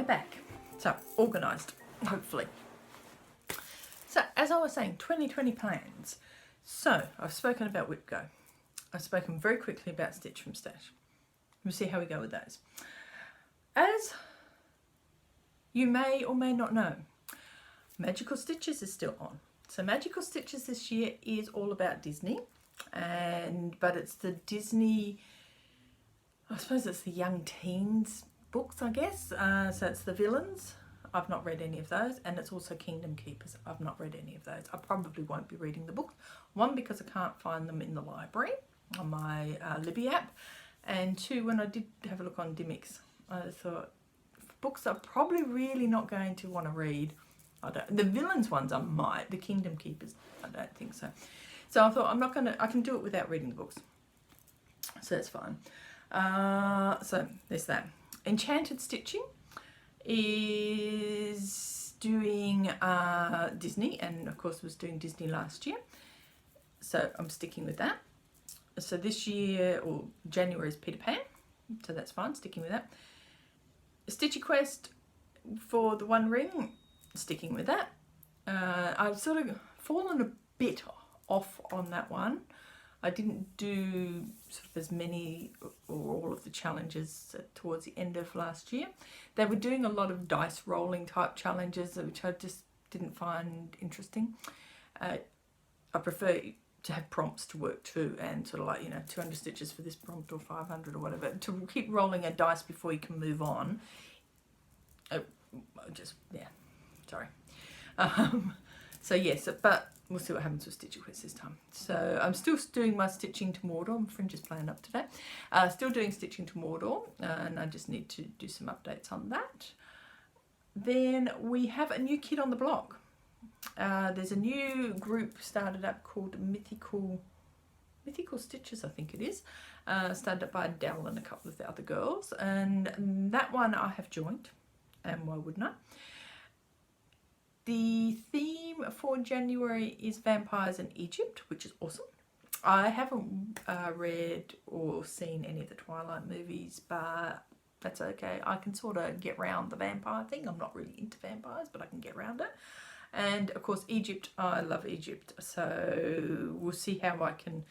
we're back. So, organised, hopefully. So, as I was saying, 2020 plans. So, I've spoken about Whip Go. I've spoken very quickly about Stitch from Stash. We'll see how we go with those. As you may or may not know, Magical Stitches is still on. So Magical Stitches this year is all about Disney, but it's the Disney, I suppose it's the young teens books, I guess. So it's the villains. I've not read any of those, and it's also Kingdom Keepers. I've not read any of those. I probably won't be reading the books. One, because I can't find them in the library on my Libby app, and two, when I did have a look on Dimmix, I thought books I'm probably really not going to want to read. The villains ones I might, the Kingdom Keepers I don't think so. So I thought I can do it without reading the books. So that's fine. So there's that. Enchanted Stitching is doing Disney, and of course was doing Disney last year. So I'm sticking with that. So this year, or January, is Peter Pan. So that's fine, sticking with that. Stitchy Quest for the One Ring, sticking with that. I've sort of fallen a bit off on that one. I didn't do sort of as many or all of the challenges towards the end of last year. They were doing a lot of dice rolling type challenges, which I just didn't find interesting. I prefer to have prompts to work to, and sort of like, 200 stitches for this prompt or 500 or whatever. To keep rolling a dice before you can move on. Sorry. So yes, but we'll see what happens with Stitchy Quest this time. So I'm still doing my Stitching to Mordor. My friend just playing up today. Still doing Stitching to Mordor, and I just need to do some updates on that. Then we have a new kid on the block. There's a new group started up called Mythological Stitches, I think it is. Started up by Adele and a couple of the other girls, and that one I have joined, and why wouldn't I? The theme for January is vampires in Egypt, which is awesome. I haven't read or seen any of the Twilight movies, but that's okay. I can sort of get around the vampire thing. I'm not really into vampires, but I can get around it. And of course, Egypt, I love Egypt. So we'll see how I can.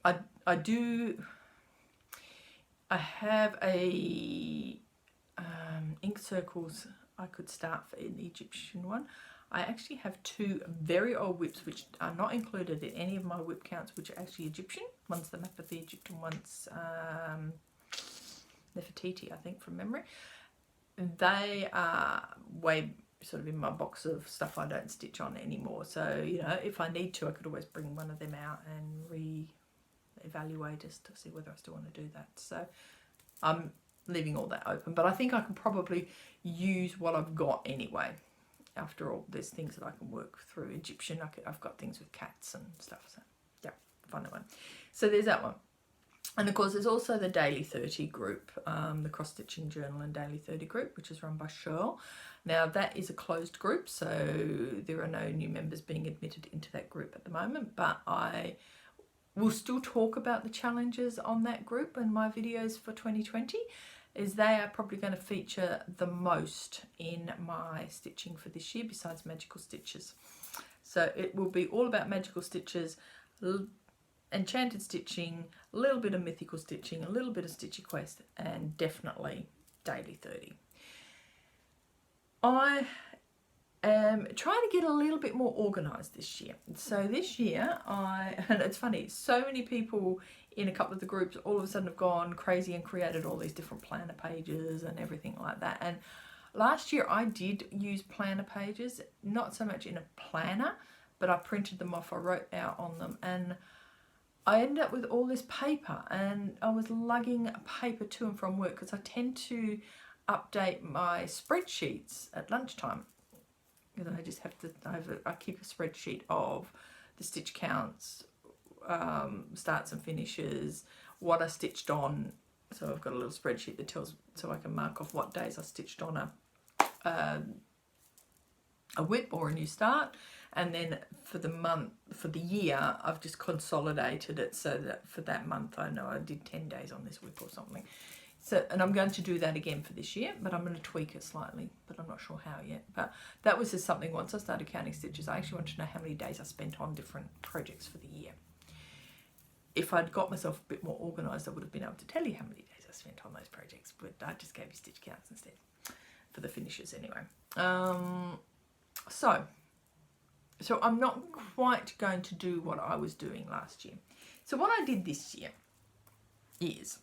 I have a ink circles I could start for an Egyptian one. I actually have two very old whips which are not included in any of my whip counts, which are actually Egyptian. One's the map of the Egypt and one's Nefertiti, I think, from memory. They are way sort of in my box of stuff I don't stitch on anymore. So, if I need to, I could always bring one of them out and re-evaluate as to see whether I still want to do that. So I'm leaving all that open, but I think I can probably use what I've got anyway. After all, there's things that I can work through. Egyptian, I've got things with cats and stuff, so yeah, find that one. So there's that one. And of course there's also the Daily 30 group, the Cross Stitching Journal and Daily 30 group, which is run by Shirl. Now that is a closed group, so there are no new members being admitted into that group at the moment, but I will still talk about the challenges on that group in my videos for 2020, as they are probably going to feature the most in my stitching for this year besides Magical Stitches. So it will be all about Magical Stitches, Enchanted Stitching, a little bit of Mythical Stitching, a little bit of Stitchy Quest, and definitely Daily 30. I am trying to get a little bit more organised this year. So this year, and it's funny, so many people in a couple of the groups all of a sudden have gone crazy and created all these different planner pages and everything like that. And last year I did use planner pages, not so much in a planner, but I printed them off, I wrote out on them, and I ended up with all this paper, and I was lugging paper to and from work because I tend to update my spreadsheets at lunchtime. Because I just have to, I keep a spreadsheet of the stitch counts, starts and finishes, what I stitched on. So I've got a little spreadsheet that tells, so I can mark off what days I stitched on a whip or a new start. And then for the month, for the year, I've just consolidated it so that for that month I know I did 10 days on this whip or something. So, and I'm going to do that again for this year, but I'm going to tweak it slightly, but I'm not sure how yet. But that was just something, once I started counting stitches, I actually wanted to know how many days I spent on different projects for the year. If I'd got myself a bit more organised, I would have been able to tell you how many days I spent on those projects, but I just gave you stitch counts instead, for the finishes anyway. So I'm not quite going to do what I was doing last year. So what I did this year is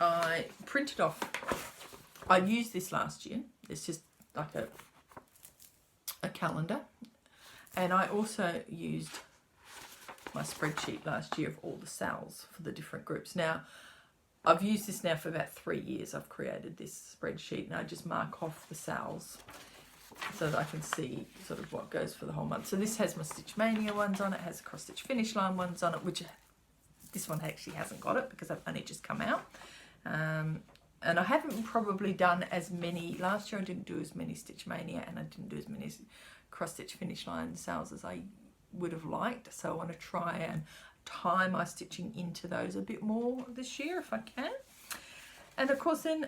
I printed off, I used this last year, it's just like a calendar, and I also used my spreadsheet last year of all the sales for the different groups. Now, I've used this now for about 3 years. I've created this spreadsheet, and I just mark off the sales so that I can see sort of what goes for the whole month. So this has my Stitch Mania ones on it, has the cross stitch finish line ones on it, which this one actually hasn't got it because I've only just come out. And I haven't probably done as many, last year I didn't do as many Stitch Mania, and I didn't do as many cross stitch finish line sales as I would have liked. So I want to try and tie my stitching into those a bit more this year if I can. And of course then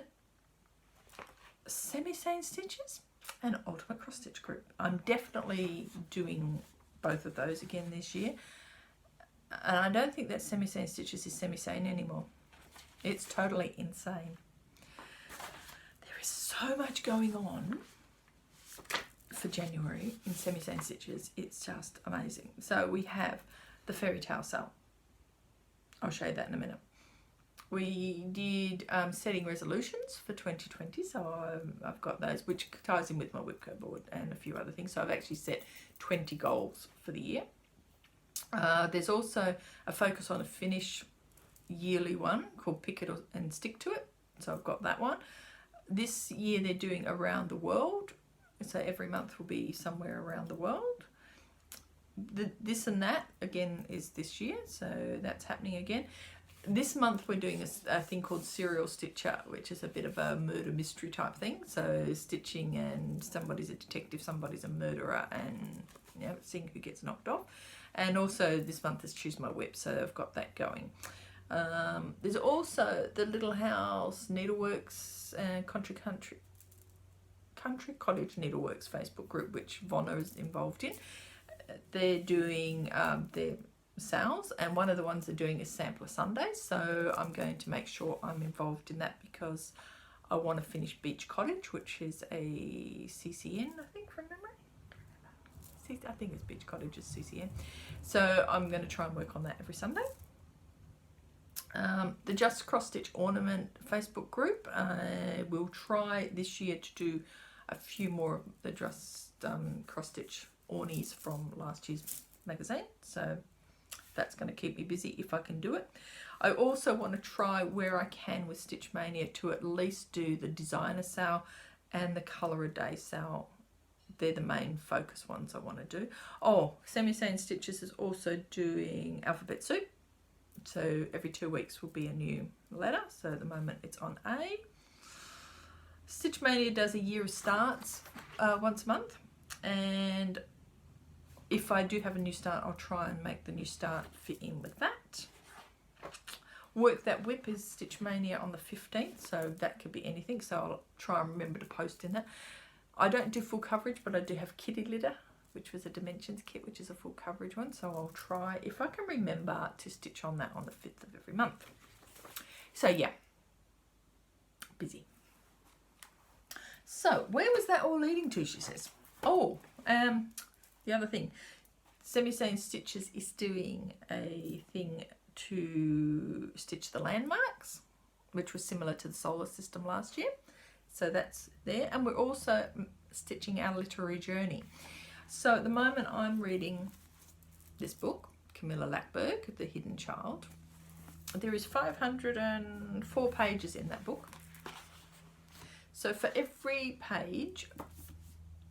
semi-sane stitches and ultimate cross stitch group. I'm definitely doing both of those again this year. And I don't think that semi-sane stitches is semi-sane anymore. It's totally insane. There is so much going on for January in semi-sane stitches. It's just amazing. So we have the fairy tale sale. I'll show you that in a minute. We did setting resolutions for 2020, so I've got those, which ties in with my Whipco board and a few other things. So I've actually set 20 goals for the year. There's also a focus on a finish yearly one called Pick It and Stick to It. So I've got that one. This year they're doing around the world. So every month will be somewhere around the world. This and that, again, is this year. So that's happening again. This month we're doing a thing called Serial Stitcher, which is a bit of a murder mystery type thing. So stitching, and somebody's a detective, somebody's a murderer, and you know, seeing who gets knocked off. And also this month is Choose My Whip, so I've got that going. There's also the Little House Needleworks and Country Cottage Needleworks Facebook group, which Vonna is involved in. They're doing their sales, and one of the ones they're doing is Sampler Sundays, so I'm going to make sure I'm involved in that because I want to finish Beach Cottage, which is a CCN, I think, from memory. I think it's Beach Cottage is CCN, so I'm going to try and work on that every Sunday. The Just Cross Stitch Ornament Facebook group, I will try this year to do a few more of the Just Cross Stitch ornies from last year's magazine, so that's going to keep me busy if I can do it. I also want to try where I can with Stitch Mania to at least do the designer sale and the colour a day sale. They're the main focus ones I want to do. Oh, Semi-Sane Stitches is also doing alphabet soup. So every 2 weeks will be a new letter. So at the moment it's on A. Stitch Mania does a year of starts once a month. And if I do have a new start, I'll try and make the new start fit in with that. Work That Whip is Stitch Mania on the 15th. So that could be anything. So I'll try and remember to post in that. I don't do full coverage, but I do have Kitty Litter, which was a Dimensions kit, which is a full coverage one. So I'll try, if I can remember, to stitch on that on the 5th of every month. So yeah, busy. So where was that all leading to, she says? Oh, the other thing, Semi-Sane Stitches is doing a thing to stitch the landmarks, which was similar to the solar system last year. So that's there. And we're also stitching our literary journey. So at the moment I'm reading this book, Camilla Lackberg, The Hidden Child. There is 504 pages in that book. So for every page,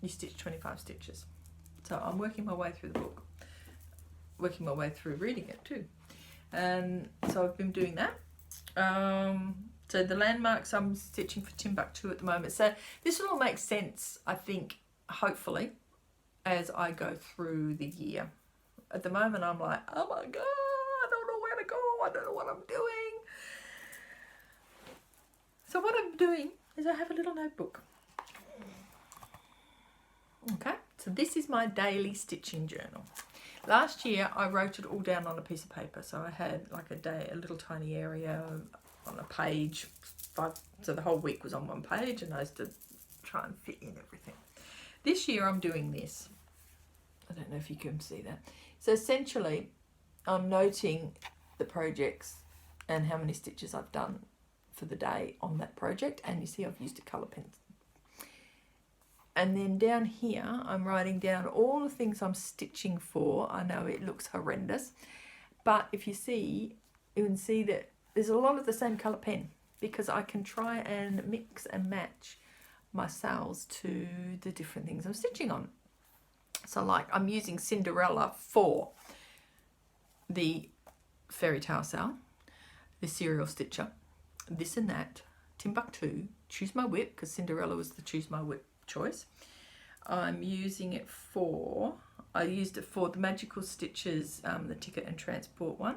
you stitch 25 stitches. So I'm working my way through the book, working my way through reading it too. And so I've been doing that. So the landmarks I'm stitching for Timbuktu at the moment. So this will all make sense, I think, hopefully, as I go through the year. At the moment, I'm like, oh my God, I don't know where to go. I don't know what I'm doing. So what I'm doing is I have a little notebook. Okay, so this is my daily stitching journal. Last year I wrote it all down on a piece of paper, so I had like a little tiny area on a page, so the whole week was on one page, and I used to try and fit in everything. This year I'm doing this. I don't know if you can see that. So essentially I'm noting the projects and how many stitches I've done for the day on that project, and you see I've used a colour pencil. And then down here, I'm writing down all the things I'm stitching for. I know it looks horrendous, but if you see, you can see that there's a lot of the same colour pen, because I can try and mix and match my sales to the different things I'm stitching on. So like I'm using Cinderella for the fairy tale sale, the serial stitcher, this and that, Timbuktu, choose my whip, because Cinderella was the choose my whip choice. I'm using it for, I used it for the Magical Stitches, the ticket and transport one.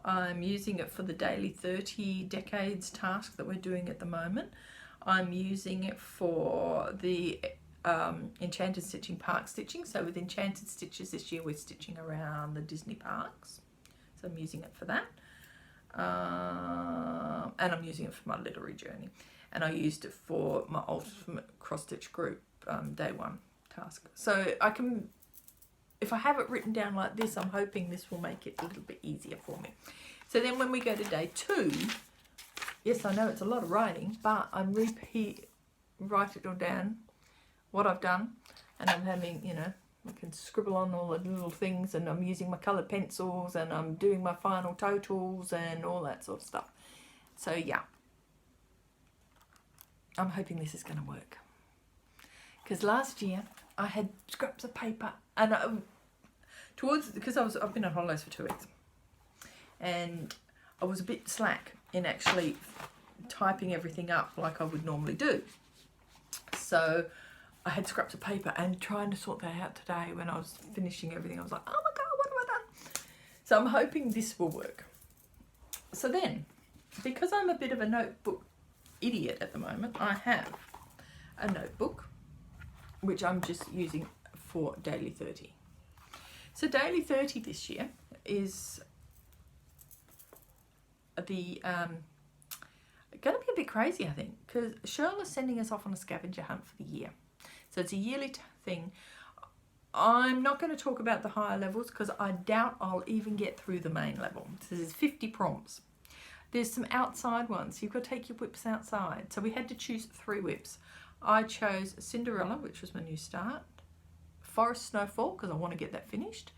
I'm using it for the daily 30 decades task that we're doing at the moment. I'm using it for the Enchanted stitching, park stitching. So with Enchanted Stitches this year we're stitching around the Disney parks. So I'm using it for that. And I'm using it for my literary journey. And I used it for my ultimate cross stitch group day one task. So I can, if I have it written down like this, I'm hoping this will make it a little bit easier for me. So then when we go to day 2, yes, I know it's a lot of writing, but I'm write it all down, what I've done, and I'm having, you know, I can scribble on all the little things, and I'm using my coloured pencils, and I'm doing my final totals and all that sort of stuff. So yeah, I'm hoping this is going to work. Because last year I had scraps of paper, and because I've been on holidays for 2 weeks, and I was a bit slack in actually typing everything up like I would normally do. So I had scraps of paper, and trying to sort that out today when I was finishing everything, I was like, oh my God, what have I done? So I'm hoping this will work. So then, because I'm a bit of a notebook idiot at the moment, I have a notebook which I'm just using for daily 30. So daily 30 this year is the going to be a bit crazy, I think, because Shirl is sending us off on a scavenger hunt for the year. So it's a yearly thing. I'm not going to talk about the higher levels because I doubt I'll even get through the main level. So there's 50 prompts. There's some outside ones. You've got to take your whips outside. So we had to choose 3 whips. I chose Cinderella, which was my new start, Forest Snowfall, because I want to get that finished,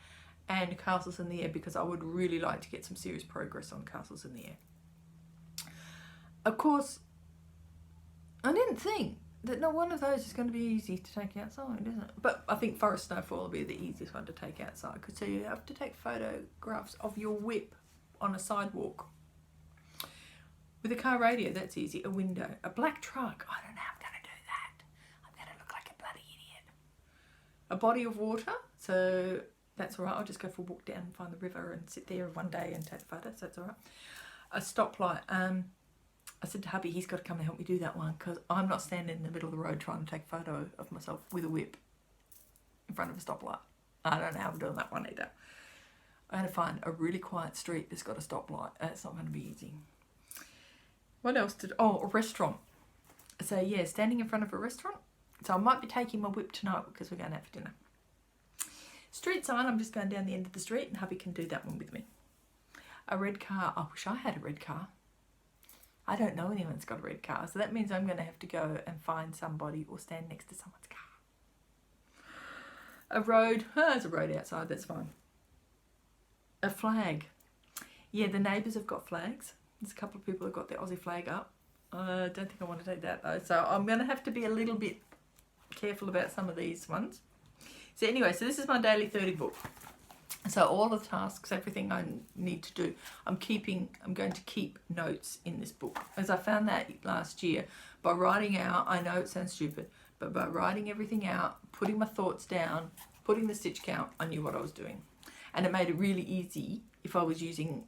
and Castles in the Air, because I would really like to get some serious progress on Castles in the Air. Of course, I didn't think that not one of those is going to be easy to take outside, isn't it? But I think Forest Snowfall will be the easiest one to take outside, because so you have to take photographs of your whip on a sidewalk. With a car radio, that's easy. A window. A black truck, I don't know how I'm going to do that. I'm going to look like a bloody idiot. A body of water, so that's all right. I'll just go for a walk down and find the river and sit there one day and take a photo, so that's all right. A stoplight. I said to hubby, he's got to come and help me do that one, because I'm not standing in the middle of the road trying to take a photo of myself with a whip in front of a stoplight. I don't know how I'm doing that one either. I had to find a really quiet street that's got a stoplight. It's not going to be easy. What else did... Oh, a restaurant. So yeah, standing in front of a restaurant. So I might be taking my whip tonight because we're going out for dinner. Street sign, I'm just going down the end of the street, and hubby can do that one with me. A red car. I wish I had a red car. I don't know anyone's got a red car, so that means I'm going to have to go and find somebody or stand next to someone's car. A road. Oh, there's a road outside, that's fine. A flag. Yeah, the neighbours have got flags. There's a couple of people who've got their Aussie flag up. I don't think I want to take that though, so I'm going to have to be a little bit careful about some of these ones. So anyway, so this is my daily 30 book. So all the tasks, everything I need to do, I'm going to keep notes in this book. As I found that last year, by writing out, I know it sounds stupid, but by writing everything out, putting my thoughts down, putting the stitch count, I knew what I was doing. And it made it really easy if I was using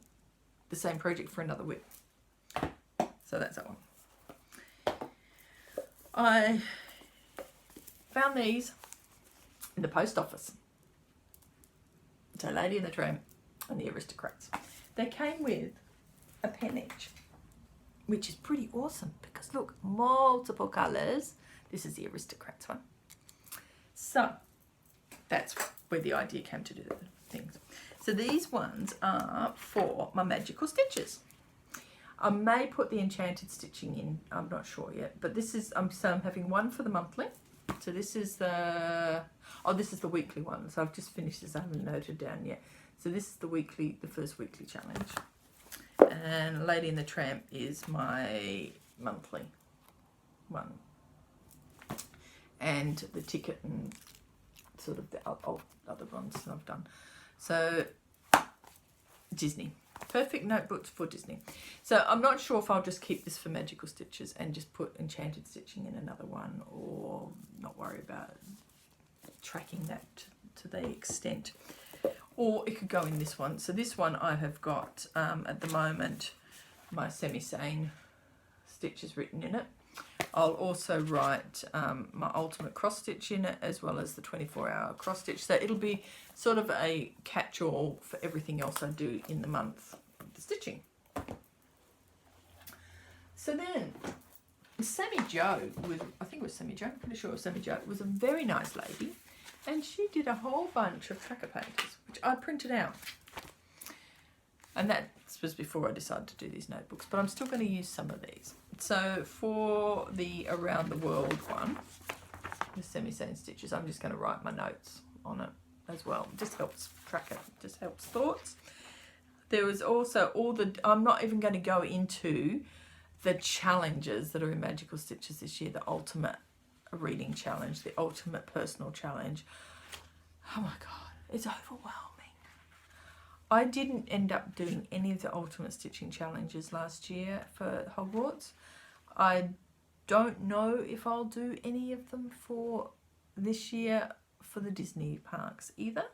the same project for another whip. So that's that one. I found these in the post office. So Lady and the Tramp and the Aristocrats. They came with a pen each, which is pretty awesome because look, multiple colours. This is the Aristocrats one. So that's where the idea came to do the things. So these ones are for my magical stitches. I may put the Enchanted stitching in, I'm not sure yet, but this is, so I'm having one for the monthly. So this is the, oh, this is the weekly one. So I've just finished this, I haven't noted down yet. So this is the weekly, the first weekly challenge. And Lady and the Tramp is my monthly one. And the ticket and sort of the other ones that I've done. So Disney. Perfect notebooks for Disney. So I'm not sure if I'll just keep this for magical stitches and just put Enchanted stitching in another one, or not worry about tracking that to the extent. Or it could go in this one. So this one I have got at the moment my semi-sane stitches written in it. I'll also write my ultimate cross stitch in it, as well as the 24-hour cross stitch. So it'll be sort of a catch-all for everything else I do in the month of the stitching. So then Sammy Jo, I think it was Sammy Jo, I'm pretty sure it was Sammy Jo, was a very nice lady, and she did a whole bunch of tracker pages, which I printed out. And that was before I decided to do these notebooks, but I'm still going to use some of these. So for the Around the World one, the semi-sane stitches, I'm just going to write my notes on it as well. It just helps track it, just helps thoughts. There was also all the, I'm not even going to go into the challenges that are in Magical Stitches this year, the ultimate reading challenge, the ultimate personal challenge. Oh my God, it's overwhelming. I didn't end up doing any of the ultimate stitching challenges last year for Hogwarts. I don't know if I'll do any of them for this year for the Disney parks either,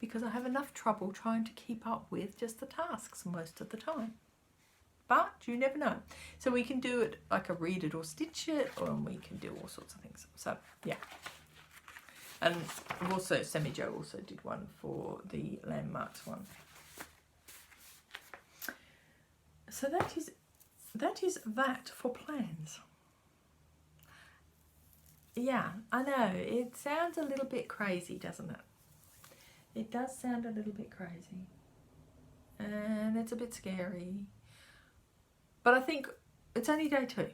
because I have enough trouble trying to keep up with just the tasks most of the time. But you never know. So we can do it like a read it or stitch it, or we can do all sorts of things. So yeah. And also Sammy Jo also did one for the Landmarks one. So that is that for plans. Yeah, I know, it sounds a little bit crazy, doesn't it? It does sound a little bit crazy. And it's a bit scary. But I think it's only day 2.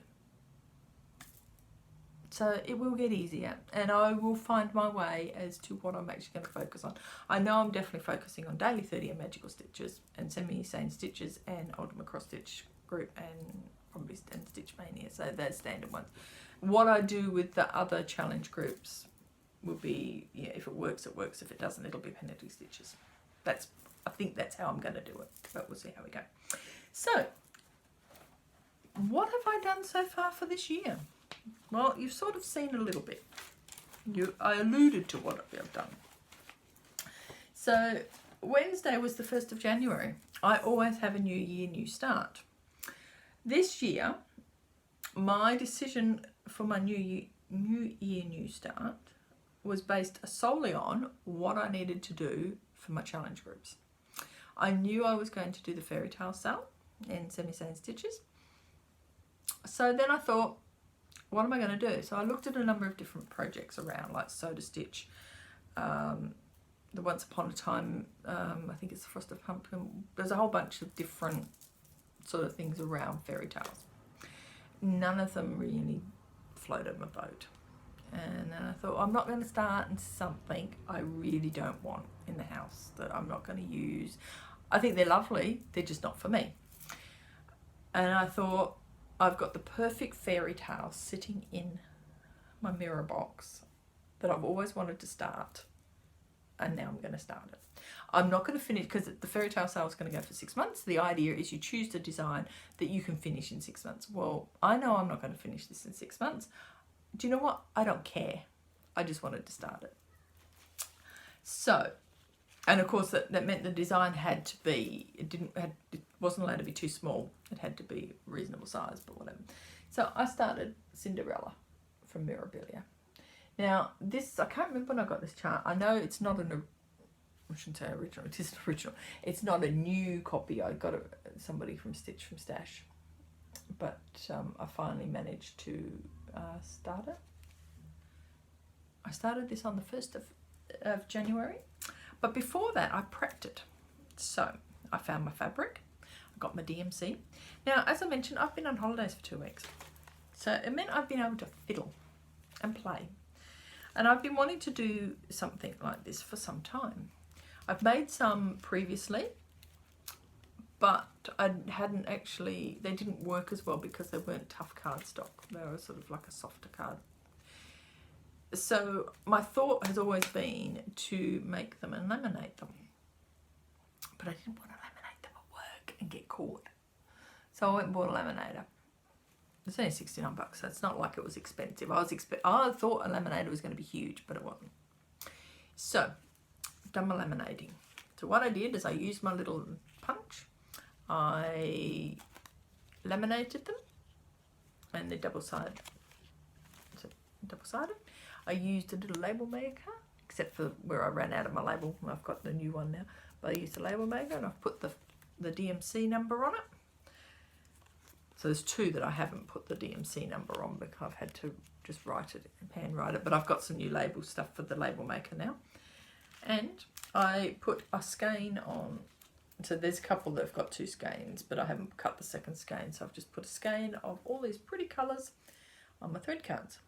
So it will get easier, and I will find my way as to what I'm actually going to focus on. I know I'm definitely focusing on Daily 30 and Magical Stitches and Semi-Sane Stitches and Ultimate Cross Stitch Group and probably Stitch Mania, so they're standard ones. What I do with the other challenge groups will be, yeah, if it works, it works. If it doesn't, it'll be penalty stitches. I think that's how I'm going to do it, but we'll see how we go. So, what have I done so far for this year? Well, you've sort of seen a little bit. I alluded to what I've done. So Wednesday was the 1st of January. I always have a new year, new start. This year, my decision for my new year, new start was based solely on what I needed to do for my challenge groups. I knew I was going to do the fairy tale sale in Semi-Sane Stitches. So then I thought, what am I going to do? So I looked at a number of different projects around, like Soda Stitch, the Once Upon a Time, I think it's the Frosted Pumpkin. There's a whole bunch of different sort of things around fairy tales. None of them really floated my boat. And then I thought, I'm not going to start in something I really don't want in the house, that I'm not going to use. I think they're lovely, they're just not for me. And I thought, I've got the perfect fairy tale sitting in my mirror box that I've always wanted to start, and now I'm going to start it. I'm not going to finish, because the fairy tale sale is going to go for 6 months. The idea is you choose a design that you can finish in 6 months. Well, I know I'm not going to finish this in 6 months. Do you know what? I don't care. I just wanted to start it. So, and of course that meant the design had to be, it wasn't allowed to be too small. It had to be reasonable size, but whatever. So I started Cinderella. from Mirabilia. Now, this, I can't remember when I got this chart. I know it's not I shouldn't say original, it is original. It's not a new copy. I got somebody from Stitch from Stash. But I finally managed to start it. I started this on the 1st of January. But before that, I prepped it. So, I found my fabric. I got my DMC. Now, as I mentioned, I've been on holidays for 2 weeks. So, it meant I've been able to fiddle and play. And I've been wanting to do something like this for some time. I've made some previously, but I hadn't actually, they didn't work as well because they weren't tough cardstock. They were sort of like a softer card. So my thought has always been to make them and laminate them. But I didn't want to laminate them at work and get caught. So I went and bought a laminator. It's only 69 bucks, so it's not like it was expensive. I thought a laminator was going to be huge, but it wasn't. So, I've done my laminating. So what I did is I used my little punch. I laminated them, and they're double-sided. So, double-sided. I used a little label maker, except for where I ran out of my label. I've got the new one now. But I used a label maker, and I've put the DMC number on it. So there's 2 that I haven't put the DMC number on because I've had to just write it, hand write it. But I've got some new label stuff for the label maker now. And I put a skein on. So there's a couple that have got 2 skeins, but I haven't cut the second skein. So I've just put a skein of all these pretty colours on my thread cards.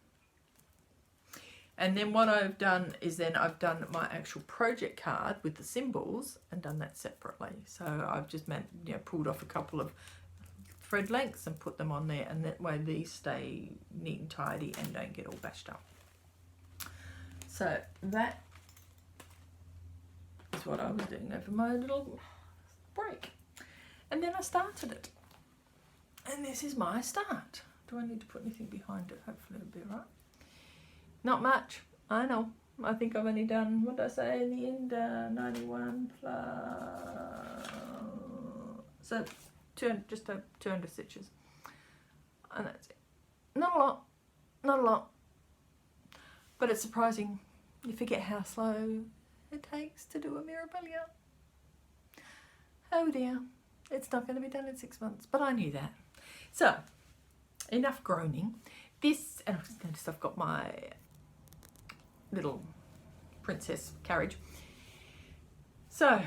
And then what I've done is then I've done my actual project card with the symbols and done that separately. So I've just pulled off a couple of thread lengths and put them on there, and that way these stay neat and tidy and don't get all bashed up. So that is what I was doing over my little break. And then I started it. And this is my start. Do I need to put anything behind it? Hopefully it'll be all right. Not much, I know. I think I've only done, what did I say in the end? 91 plus... So just 200 stitches. And that's it. Not a lot. Not a lot. But it's surprising. You forget how slow it takes to do a Mirabilia. Oh dear. It's not going to be done in 6 months. But I knew that. So, enough groaning. This, and I've noticed I've got my little princess carriage. So,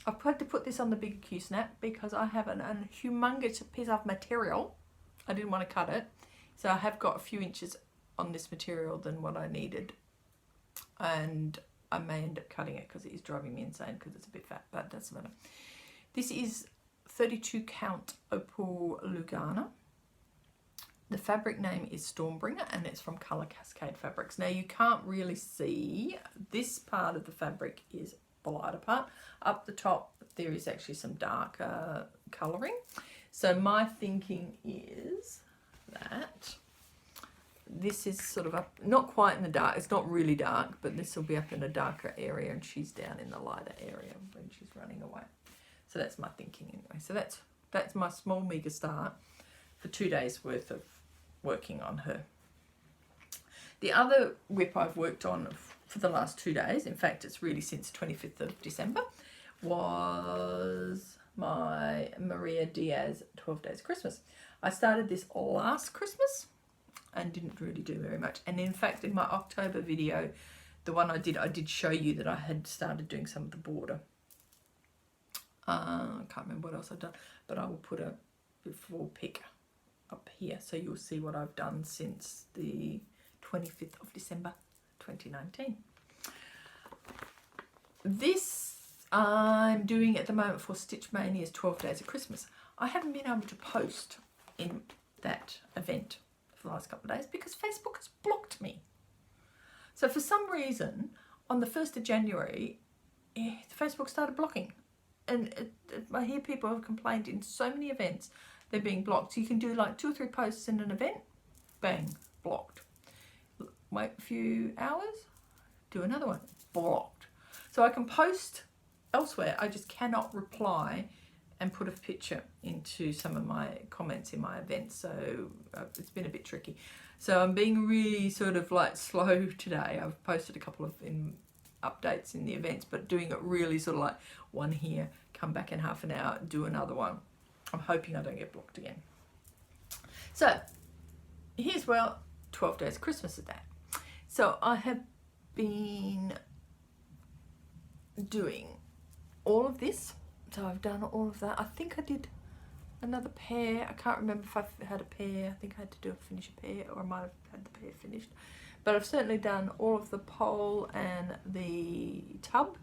I've had to put this on the big Q-snap because I have a humongous piece of material. I didn't want to cut it. So I have got a few inches on this material than what I needed. And I may end up cutting it because it is driving me insane because it's a bit fat, but doesn't matter. This is 32 count Opal Lugana. The fabric name is Stormbringer and it's from Colour Cascade Fabrics. Now you can't really see, this part of the fabric is the lighter part. Up the top there is actually some darker colouring. So my thinking is that this is sort of up, not quite in the dark, it's not really dark, but this will be up in a darker area and she's down in the lighter area when she's running away. So that's my thinking anyway. So that's my small meagre start for 2 days worth of working on her. The other whip I've worked on for the last 2 days, in fact it's really since 25th of December, was my Maria Diaz 12 Days of Christmas. I started this last Christmas and didn't really do very much. And in fact in my October video, the one I did show you that I had started doing some of the border. I can't remember what else I've done, but I will put a before pic up here so you'll see what I've done since the 25th of December 2019. This I'm doing at the moment for Stitch Mania's 12 Days of Christmas. I haven't been able to post in that event for the last couple of days because Facebook has blocked me. So for some reason on the 1st of January Facebook started blocking. And I hear people have complained in so many events they're being blocked. So you can do like 2 or 3 posts in an event, bang, blocked. Wait a few hours, do another one, blocked. So I can post elsewhere, I just cannot reply and put a picture into some of my comments in my events. So it's been a bit tricky. So I'm being really sort of like slow today. I've posted a couple of updates in the events, but doing it really sort of like one here, come back in half an hour, do another one. I'm hoping I don't get blocked again. So here's where 12 days of Christmas is at. So I have been doing all of this. So I've done all of that. I think I did another pair. I can't remember if I had a pair. I think I had to finish a pair, or I might have had the pair finished. But I've certainly done all of the pole and the tub,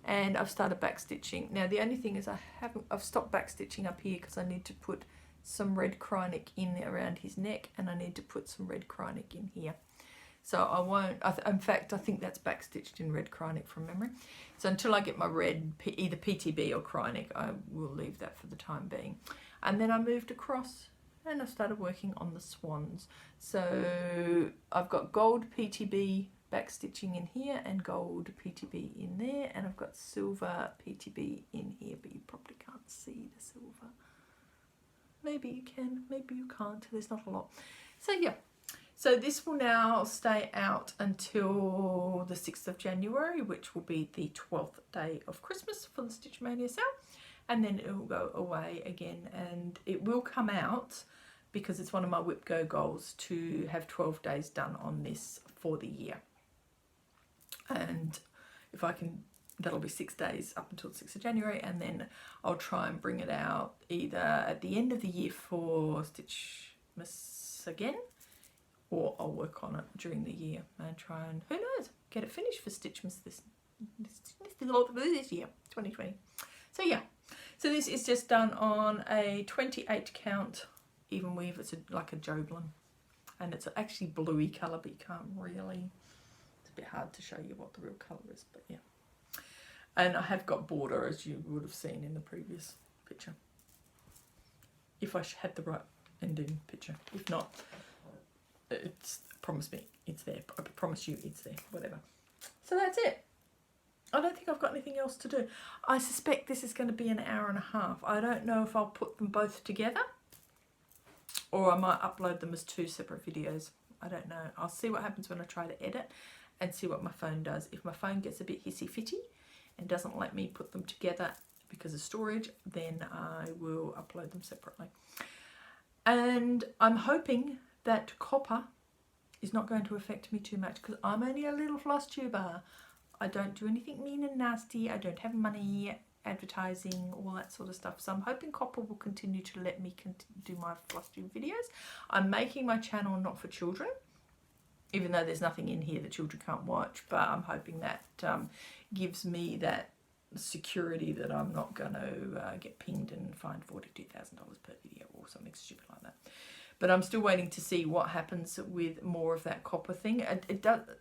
and I've started back stitching. Now the only thing is I've stopped back stitching up here because I need to put some red Krynic in around his neck, and I need to put some red Krynic in here. So I won't, in fact, I think that's back stitched in red Krynic from memory. So until I get my red, either PTB or Krynic, I will leave that for the time being. And then I moved across and I started working on the swans. So I've got gold PTB back stitching in here and gold PTB in there. And I've got silver PTB in here, but you probably can't see the silver. Maybe you can, maybe you can't. There's not a lot. So yeah. So this will now stay out until the 6th of January, which will be the 12th day of Christmas for the Stitch Mania sale. And then it will go away again, and it will come out because it's one of my Whip Go goals to have 12 days done on this for the year. And if I can, that'll be 6 days up until the 6th of January, and then I'll try and bring it out either at the end of the year for Stitchmas again, or I'll work on it during the year and try and, who knows, get it finished for Stitchmas this year, 2020. So yeah, so this is just done on a 28 count even weave. It's like a Joblin, and it's actually bluey colour, but you can't really, it's a bit hard to show you what the real colour is, but yeah. And I have got border, as you would have seen in the previous picture, if I had the right ending picture. If not, it's, promise me it's there. I promise you it's there, whatever. So that's it. I don't think I've got anything else to do. I suspect this is going to be an hour and a half. I don't know if I'll put them both together, or I might upload them as 2 separate videos. I don't know. I'll see what happens when I try to edit and see what my phone does. If my phone gets a bit hissy-fitty and doesn't let me put them together because of storage, then I will upload them separately. And I'm hoping that copper is not going to affect me too much, because I'm only a little FlossTuber. I don't do anything mean and nasty. I don't have money, advertising, all that sort of stuff. So I'm hoping copper will continue to let me do my FlossTube videos. I'm making my channel not for children, even though there's nothing in here that children can't watch, but I'm hoping that gives me that security that I'm not going to get pinged and fined $42,000 per video or something stupid like that. But I'm still waiting to see what happens with more of that copper thing.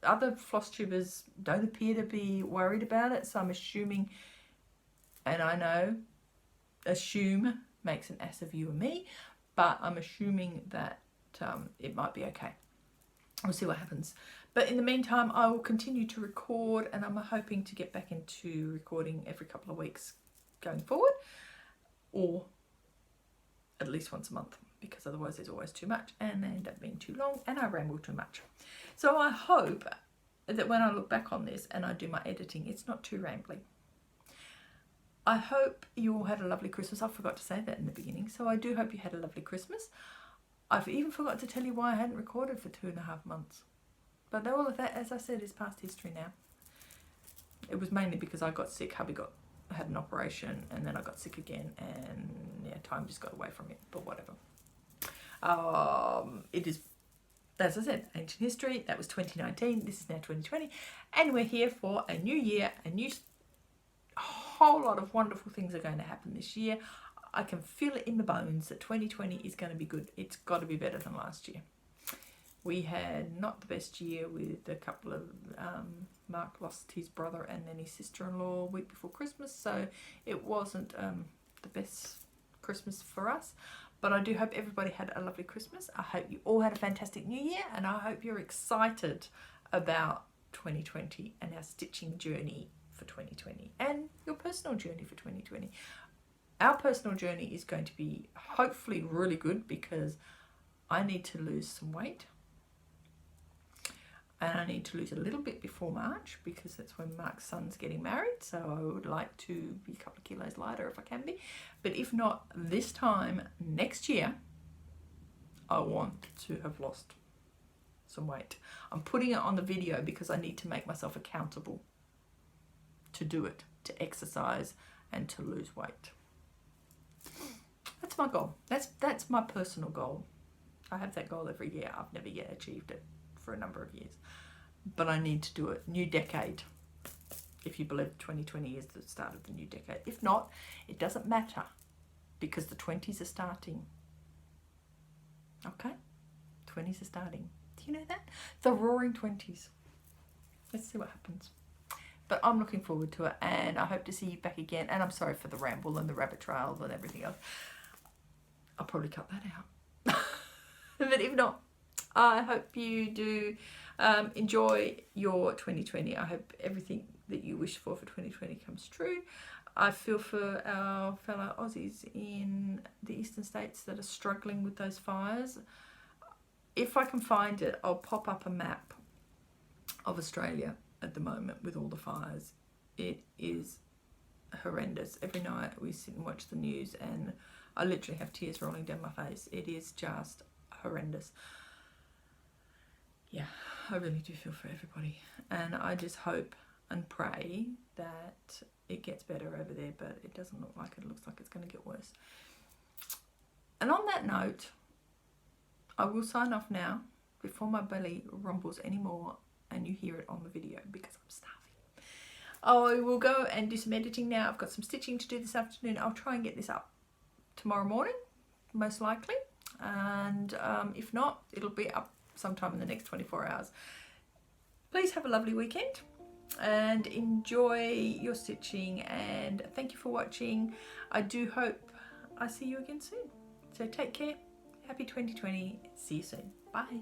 Other FlossTubers don't appear to be worried about it, so I'm assuming, and I know, assume makes an ass of you and me, but I'm assuming that it might be okay. We'll see what happens. But in the meantime, I will continue to record, and I'm hoping to get back into recording every couple of weeks going forward, or at least once a month, because otherwise there's always too much and they end up being too long and I ramble too much. So I hope that when I look back on this and I do my editing, it's not too rambling. I hope you all had a lovely Christmas. I forgot to say that in the beginning. So I do hope you had a lovely Christmas. I've even forgot to tell you why I hadn't recorded for 2.5 months. But all of that, as I said, is past history now. It was mainly because I got sick. Hubby had an operation, and then I got sick again, and yeah, time just got away from it, but whatever. It is, as I said, ancient history. That was 2019. This is now 2020, and we're here for a new year. A whole lot of wonderful things are going to happen this year. I can feel it in the bones that 2020 is going to be good. It's got to be better than last year. We had not the best year with a couple of, Mark lost his brother and then his sister-in-law a week before Christmas, so it wasn't the best Christmas for us. But I do hope everybody had a lovely Christmas. I hope you all had a fantastic new year, and I hope you're excited about 2020 and our stitching journey for 2020 and your personal journey for 2020. Our personal journey is going to be hopefully really good, because I need to lose some weight. and I need to lose a little bit before March because that's when Mark's son's getting married, so I would like to be a couple of kilos lighter if I can be. But if not, this time next year I want to have lost some weight. I'm putting it on the video because I need to make myself accountable to do it, to exercise and to lose weight. That's my goal. That's my personal goal. I have that goal every year. I've never yet achieved it for a number of years, but I need to do it. New decade. If you believe 2020 is the start of the new decade. If not, it doesn't matter because the 20s are starting. Okay? 20s are starting. Do you know that? The roaring 20s. Let's see what happens. But I'm looking forward to it, and I hope to see you back again. And I'm sorry for the ramble and the rabbit trail and everything else. I'll probably cut that out. But if not, I hope you do enjoy your 2020. I hope everything that you wish for 2020 comes true. I feel for our fellow Aussies in the eastern states that are struggling with those fires. If I can find it, I'll pop up a map of Australia at the moment with all the fires. It is horrendous. Every night we sit and watch the news and I literally have tears rolling down my face. It is just horrendous. Yeah, I really do feel for everybody, and I just hope and pray that it gets better over there, but it doesn't look like it. It looks like it's going to get worse. And on that note, I will sign off now before my belly rumbles anymore and you hear it on the video because I'm starving. I will go and do some editing now. I've got some stitching to do this afternoon. I'll try and get this up tomorrow morning, most likely. And if not, it'll be up sometime in the next 24 hours. Please have a lovely weekend and enjoy your stitching, and thank you for watching. I do hope I see you again soon. So take care. Happy 2020. See you soon. Bye.